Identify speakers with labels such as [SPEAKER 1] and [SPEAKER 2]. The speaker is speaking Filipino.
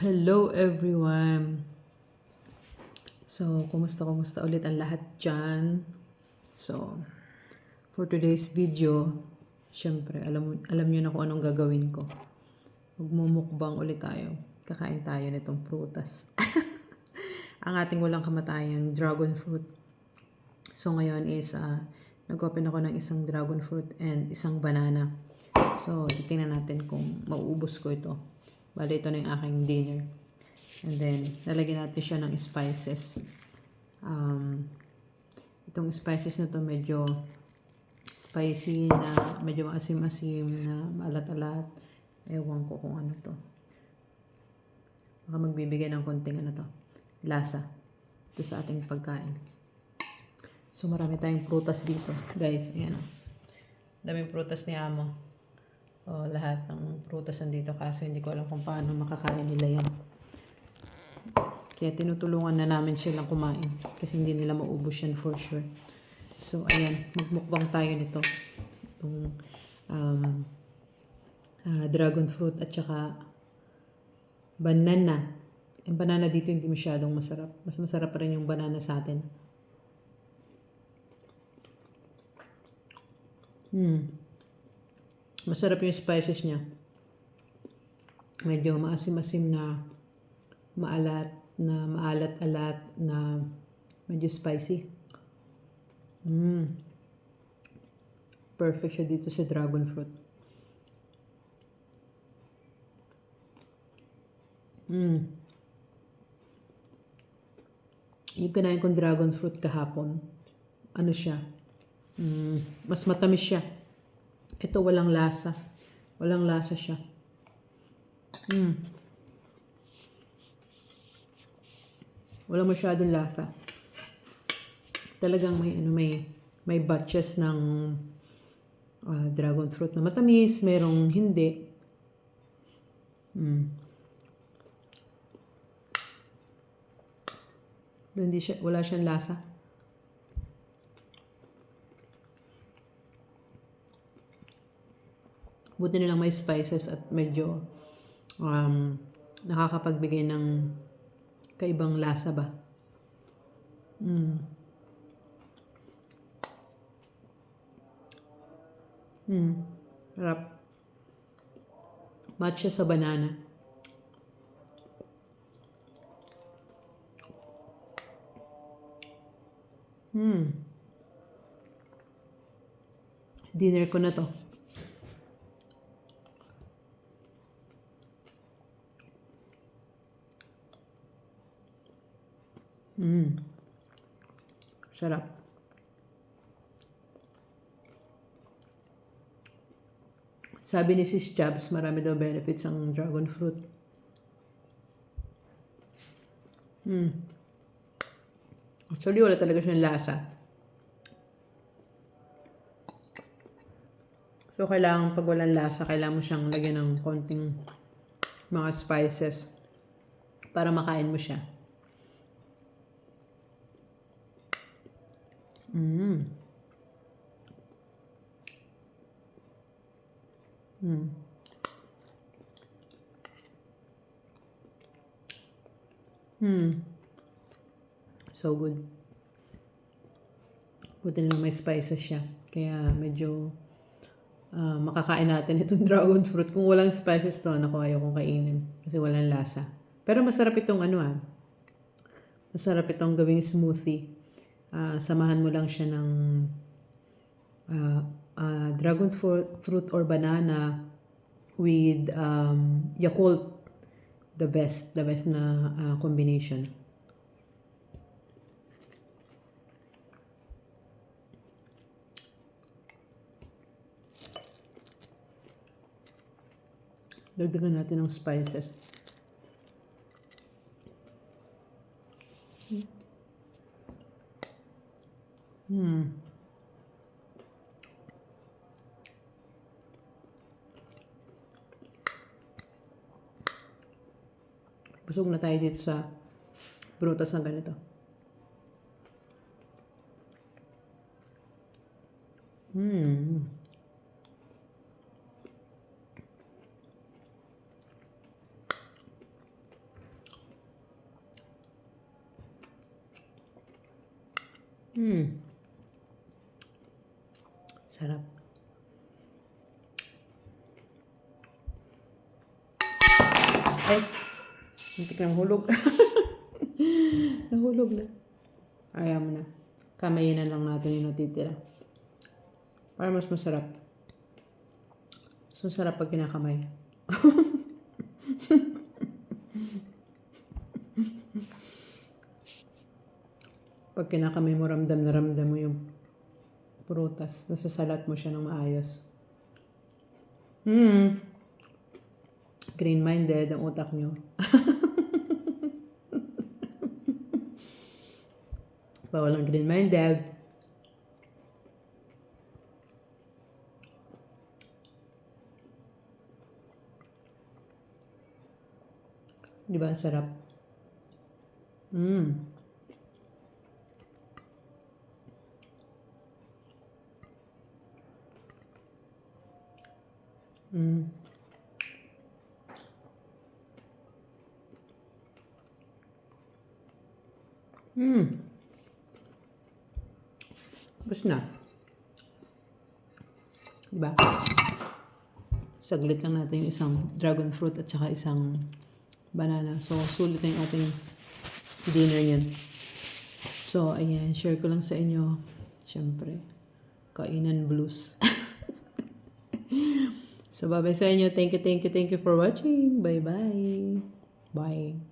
[SPEAKER 1] Hello everyone! So, kumusta ulit ang lahat dyan? So, for today's video, syempre, alam nyo na kung anong gagawin ko. Magmumukbang ulit tayo. Kakain tayo nitong prutas. Ang ating walang kamatayang dragon fruit. So, ngayon is, nag-open ako ng isang dragon fruit and isang banana. So, titingnan natin kung mauubos ko ito. Bale, ito na yung aking dinner. And then, lalagyan natin siya ng spices. Itong spices na to medyo spicy na, medyo maasim-asim na maalat-alat. Ewan ko kung ano to. Baka magbibigay ng konting lasa. Ito sa ating pagkain. So, marami tayong prutas dito. Guys, ayan o. Daming prutas ni Amo. Lahat ng prutas nandito kaso hindi ko alam kung paano makakain nila yan. Kaya tinutulungan na namin silang kumain kasi hindi nila maubos yan for sure. So, ayan. Magmukbang tayo nito. Itong dragon fruit at saka banana. Yung banana dito hindi masyadong masarap. Mas masarap pa rin yung banana sa atin. Masarap yung spices niya. Medyo maasim-asim na maalat-alat na medyo spicy. Perfect siya dito sa dragon fruit. Yung kinain kong dragon fruit kahapon, ano siya? Mas matamis siya. Ito walang lasa. Walang lasa siya. Walang masyadong lasa. Talagang may batches ng dragon fruit na matamis, merong hindi. Wala siyang lasa. Buti na lang may spices at medyo nakakapagbigay ng kaibang lasa ba. Sarap. Matcha sa banana. Dinner ko na to. Sarap. Sabi ni Sis Jabs, marami daw benefits ang dragon fruit. Actually, wala talaga siyang lasa. So, kailangan pag walang lasa, kailangan mo siyang lagyan ng konting mga spices para makain mo siya. So good. Buti na may spices siya. Kaya medyo makakain natin itong dragon fruit. Kung walang spices to, ayaw kong kainin. Kasi walang lasa. Pero masarap itong masarap itong gawing smoothie. Samahan mo lang siya ng dragon fruit or banana with Yakult. The best na combination. Dagdagan natin ng spices. Busog na tayo dito sa prutas na ganito. Sarap. Ay, hindi ka nahulog. Nahulog na. Ayaw mo na. Kamayin na lang natin yung natitira. Para mas masarap. So, sarap pag kinakamay. Pag kinakamay mo, ramdam na ramdam mo yung prutas. Nasasalat mo siya ng maayos. Green-minded ang utak nyo. Bawal ang green-minded. Di ba? Sarap. Tapos na. Diba? Saglit lang natin yung isang dragon fruit at saka isang banana. So, sulit na yung ating dinner yan. So, ayan. Share ko lang sa inyo. Siyempre, kainan blues. So, bye-bye sa inyo. Thank you for watching. Bye-bye. Bye.